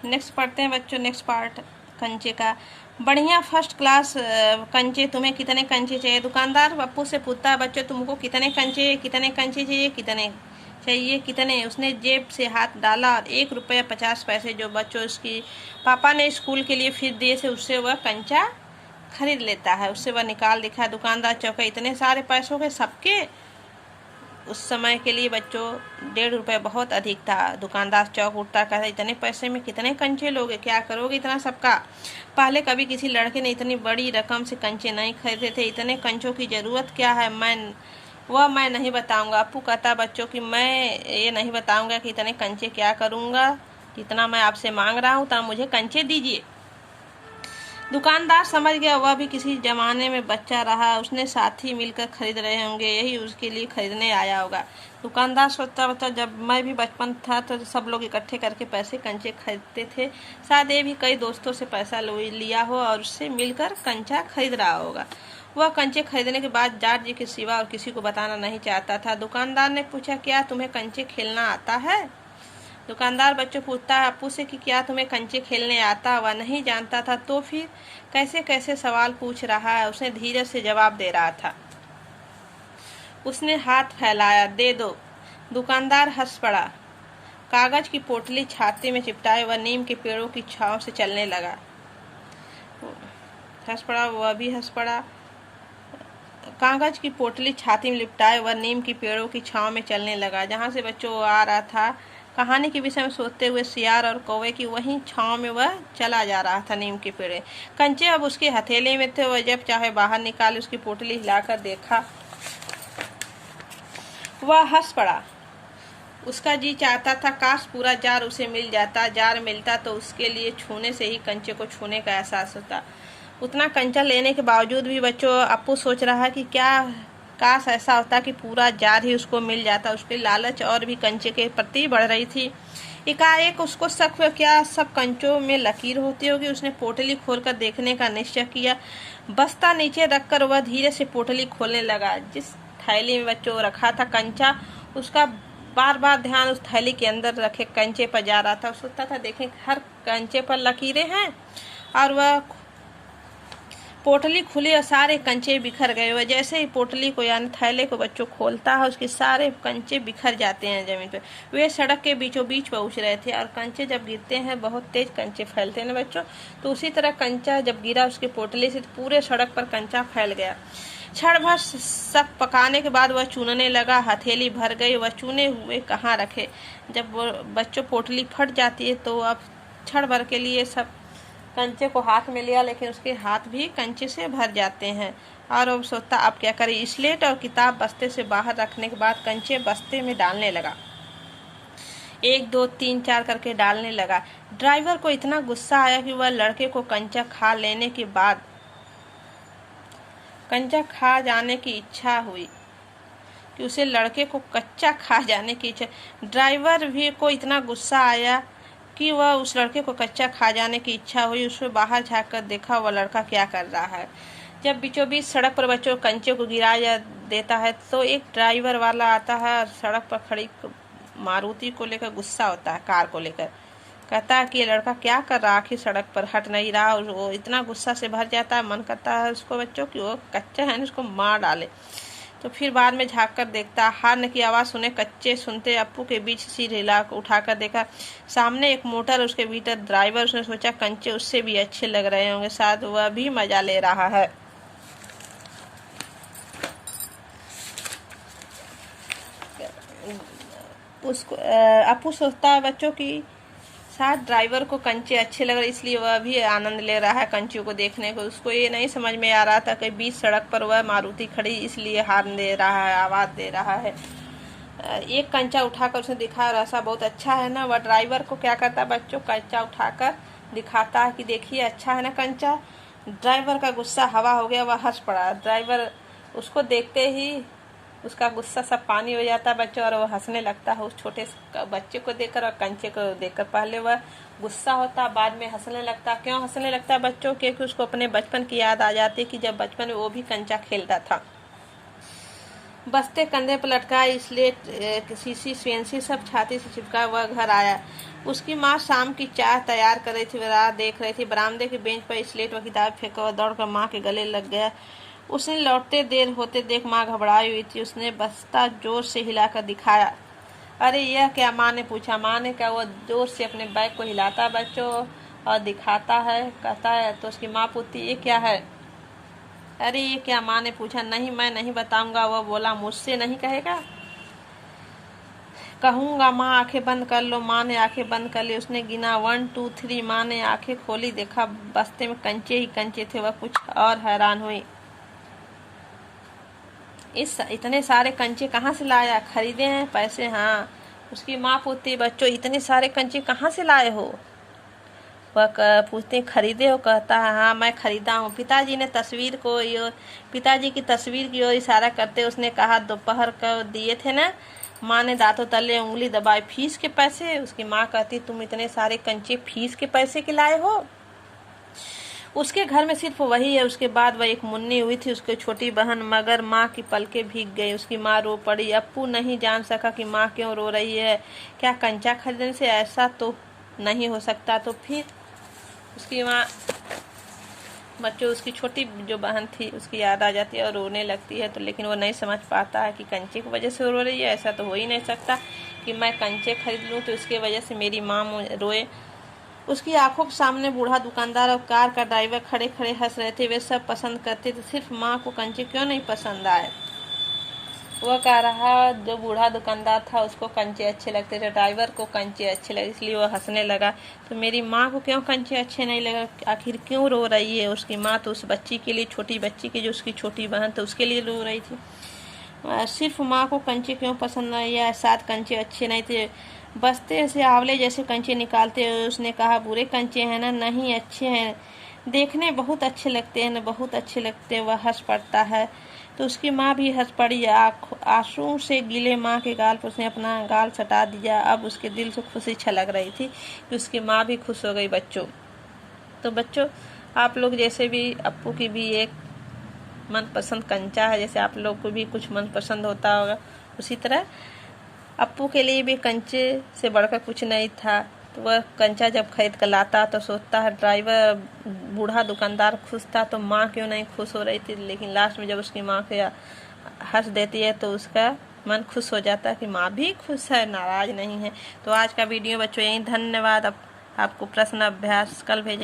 Next पढ़ते हैं बच्चों, नेक्स्ट पार्ट कंचे का। बढ़िया फर्स्ट क्लास कंचे, तुम्हें कितने कंचे चाहिए? दुकानदार पप्पू से पूछता है, बच्चों तुमको कितने कंचे चाहिए, कितने? उसने जेब से हाथ डाला और 1 रुपया 50 पैसे जो बच्चों उसकी पापा ने स्कूल के लिए फीस दिए थे उससे वह कंचा खरीद लेता है। उससे वह निकाल दिखा। दुकानदार चौंका, इतने सारे पैसों के सबके? उस समय के लिए बच्चों 1.5 रुपये बहुत अधिक था। दुकानदार चौंक उठता, कहता इतने पैसे में कितने कंचे लोगे, क्या करोगे इतना सबका? पहले कभी किसी लड़के ने इतनी बड़ी रकम से कंचे नहीं खरीदे थे। इतने कंचों की जरूरत क्या है? मैं नहीं बताऊंगा। अप्पू कहता बच्चों कि मैं ये नहीं बताऊंगा कि इतने कंचे क्या करूंगा, जितना मैं आपसे मांग रहा हूँ तो मुझे कंचे दीजिए। दुकानदार समझ गया वह भी किसी जमाने में बच्चा रहा, उसने साथी मिलकर खरीद रहे होंगे, यही उसके लिए खरीदने आया होगा। दुकानदार सोचता बच्चा, जब मैं भी बचपन था तो सब लोग इकट्ठे करके पैसे कंचे खरीदते थे, शायद ये भी कई दोस्तों से पैसा लिया हो और उससे मिलकर कंचा खरीद रहा होगा। वह कंचे खरीदने के बाद जॉर्ज जी के सिवा और किसी को बताना नहीं चाहता था। दुकानदार ने पूछा, क्या तुम्हें कंचे खेलना आता है? दुकानदार बच्चों पूछता है अप्पू से कि क्या तुम्हें कंचे खेलने आता? वह नहीं जानता था, तो फिर कैसे कैसे सवाल पूछ रहा है। उसने धीरे से जवाब दे रहा था। उसने हाथ फैलाया, दे दो। दुकानदार हंस पड़ा। कागज की पोटली छाती में चिपटाए वह नीम के पेड़ों की छांव से चलने लगा। वह भी हंस पड़ा। कागज की पोटली छाती में लिपटाए वह नीम की पेड़ों की छांव में चलने लगा। जहां से बच्चों आ रहा था, कहानी के विषय में सोचते हुए सियार और कौवे की वहीं छांव में वह चला जा रहा था। नीम के पेड़ कंचे अब उसके हथेली में थे। वह जब चाहे बाहर निकाल उसकी पोटली हिलाकर देखा। वह हंस पड़ा। उसका जी चाहता था काश पूरा जार उसे मिल जाता। जार मिलता तो उसके लिए छूने से ही कंचे को छूने का एहसास होता। उतना कंचा लेने के बावजूद भी बच्चों अप्पू सोच रहा है कि क्या काश ऐसा होता कि पूरा जार ही उसको मिल जाता। उसकी लालच और भी कंचे के प्रति बढ़ रही थी। एकाएक उसको शक हुआ, क्या सब कंचों में लकीर होती होगी? उसने पोटली खोलकर देखने का निश्चय किया। बस्ता नीचे रखकर वह धीरे से पोटली खोलने लगा। जिस थैली में बच्चों रखा था कंचा, उसका बार बार ध्यान उस थैली के अंदर रखे कंचे पर जा रहा था। सोचता था देखें हर कंचे पर लकीरें हैं। और वह पोटली खुली और सारे कंचे बिखर गए। वह जैसे ही पोटली को यानी थैले को बच्चों खोलता है, उसके सारे कंचे बिखर जाते हैं जमीन पर। वे सड़क के बीचों बीच पहुंच रहे थे और कंचे जब गिरते हैं बहुत तेज कंचे फैलते हैं ना बच्चों, तो उसी तरह कंचा जब गिरा उसके पोटली से, पूरे सड़क पर कंचा फैल गया। क्षण भर सब पकाने के बाद वह चूनने लगा। हथेली भर गई। वह चूने हुए कहाँ रखे? जब वो बच्चों पोटली फट जाती है तो अब क्षण भर के लिए सब कंचे को हाथ में लिया, लेकिन उसके हाथ भी कंचे से भर जाते हैं। और अब सोचता अब क्या करे। स्लेट और किताब बस्ते से बाहर रखने के बाद कंचे बस्ते में डालने लगा। 1 2 3 4 करके डालने लगा। ड्राइवर को इतना गुस्सा आया कि वह लड़के को कंचा खा लेने के बाद कंचा खा जाने की इच्छा हुई कि उसे लड़के को कच्चा खा जाने की इच्छा। ड्राइवर भी को इतना गुस्सा आया कि वह उस लड़के को कच्चा खा जाने की इच्छा हुई। उसने बाहर झांक कर देखा वह लड़का क्या कर रहा है। जब बीचों बीच सड़क पर बच्चों कंचे को गिरा देता है तो एक ड्राइवर वाला आता है और सड़क पर खड़ी मारुति को लेकर गुस्सा होता है, कार को लेकर। कहता है कि ये लड़का क्या कर रहा, आखिर सड़क पर हट नहीं रहा। और वो इतना गुस्सा से भर जाता है, मन करता है उसको बच्चों कि वो कच्चा है उसको मार डाले। तो फिर बाद में झाँक कर देखता, हार्न की आवाज़ सुने कच्चे सुनते अप्पू के बीच सिर हिला उठाकर देखा, सामने एक मोटर, उसके भीतर ड्राइवर। उसने सोचा कंचे उससे भी अच्छे लग रहे होंगे, शायद वह भी मजा ले रहा है। उसको अप्पू सोचता है बच्चों की शायद ड्राइवर को कंचे अच्छे लग रहे, इसलिए वह भी आनंद ले रहा है कंचों को देखने को। उसको ये नहीं समझ में आ रहा था कि बीच सड़क पर वह मारुति खड़ी इसलिए हार्न दे रहा है, आवाज़ दे रहा है। एक कंचा उठाकर उसने दिखाया और ऐसा बहुत अच्छा है ना। वह ड्राइवर को क्या करता बच्चों, कंचा उठाकर दिखाता है कि देखिए अच्छा है ना कंचा। ड्राइवर का गुस्सा हवा हो गया, वह हंस पड़ा। ड्राइवर उसको देखते ही उसका गुस्सा सब पानी हो जाता है बच्चों, और वो हंसने लगता है उस छोटे बच्चे को देखकर और कंचे को देखकर। पहले वह गुस्सा होता, बाद में हंसने लगता। क्यों हंसने लगता है बच्चों? क्योंकि उसको अपने बचपन की याद आ जाती है कि जब बचपन में वो भी कंचा खेलता था। बस्ते कंधे पर लटका स्लेट सीसी स्वेंसी सब छाती से चिपका वह घर आया। उसकी माँ शाम की चाय तैयार कर रही थी। वह राह देख रही थी। बरामदे के बेंच पर स्लेट व किताब फेंका वह दौड़कर माँ के गले लग गया। उसने लौटते देर होते देख माँ घबराई हुई थी। उसने बस्ता जोर से हिलाकर दिखाया। अरे यह क्या, माँ ने पूछा। माँ ने कहा। वह जोर से अपने बैग को हिलाता बच्चों और दिखाता है, कहता है। तो उसकी माँ पूछती, ये क्या है? अरे ये क्या, माँ ने पूछा। नहीं, मैं नहीं बताऊंगा। वह बोला, मुझसे नहीं कहेगा? कहूंगा। माँ आंखें बंद कर लो। माँ ने आंखें बंद कर ली। उसने गिना 1 2 3। माँ ने आंखें खोली, देखा बस्ते में कंचे ही कंचे थे। वह कुछ और हैरान हुई। इतने सारे कंचे कहाँ से लाया? खरीदे हैं? पैसे? हाँ। उसकी माँ पूछती, बच्चों इतने सारे कंचे कहाँ से लाए हो? वह पूछते, खरीदे हो? कहता है, हाँ मैं खरीदा हूँ। पिताजी ने पिताजी की तस्वीर की ओर इशारा करते उसने कहा, दोपहर को दिए थे ना? माँ ने दांतों तले उंगली दबाई। फीस के पैसे? उसकी माँ कहती, तुम इतने सारे कंचे फीस के पैसे के लाए हो? उसके घर में सिर्फ वही है। उसके बाद वह एक मुन्नी हुई थी, उसकी छोटी बहन। मगर माँ की पलकें भीग गई। उसकी माँ रो पड़ी। अप्पू नहीं जान सका कि माँ क्यों रो रही है। क्या कंचा खरीदने से ऐसा तो नहीं हो सकता? तो फिर उसकी माँ बच्चों उसकी छोटी जो बहन थी उसकी याद आ जाती है और रोने लगती है। तो लेकिन वो नहीं समझ पाता है कि कंचे की वजह से रो रही है। ऐसा तो हो ही नहीं सकता कि मैं कंचे खरीद लूँ तो इसके वजह से मेरी माँ रोए। उसकी आंखों के सामने बूढ़ा दुकानदार और कार का ड्राइवर खड़े खड़े हंस रहे थे। वे सब पसंद करते थे, सिर्फ माँ को कंचे क्यों नहीं पसंद आए? वह कह रहा, जो बूढ़ा दुकानदार था उसको कंचे अच्छे लगते थे, ड्राइवर को कंचे अच्छे लगे, इसलिए वह हंसने लगा। तो मेरी माँ को क्यों कंचे अच्छे नहीं लगे? आखिर क्यों रो रही है? उसकी माँ तो उस बच्ची के लिए, छोटी बच्ची की जो उसकी छोटी बहन थी उसके लिए रो रही थी। सिर्फ माँ को कंचे क्यों पसंद नहीं? या साथ कंचे अच्छे नहीं थे? बस्ते से आंवले जैसे कंचे निकालते हुए उसने कहा, बुरे कंचे हैं ना? नहीं, अच्छे हैं, देखने बहुत अच्छे लगते हैं ना, बहुत अच्छे लगते हैं। वह हंस पड़ता है। तो उसकी माँ भी हंस पड़ी। आंसू से गीले माँ के गाल पर उसने अपना गाल सटा दिया। अब उसके दिल से खुशी छलक रही थी कि उसकी माँ भी खुश हो गई। बच्चों, तो बच्चों आप लोग जैसे भी अप्पू की भी एक मनपसंद कंचा है, जैसे आप लोग को भी कुछ मनपसंद होता होगा, उसी तरह अप्पू के लिए भी कंचे से बढ़कर कुछ नहीं था। तो वह कंचा जब खरीद कर लाता तो सोचता है ड्राइवर बूढ़ा दुकानदार खुश था तो माँ क्यों नहीं खुश हो रही थी। लेकिन लास्ट में जब उसकी माँ के हंस देती है तो उसका मन खुश हो जाता है कि माँ भी खुश है, नाराज नहीं है। तो आज का वीडियो बच्चों यही। धन्यवाद। आपको प्रश्न अभ्यास कल भेजें।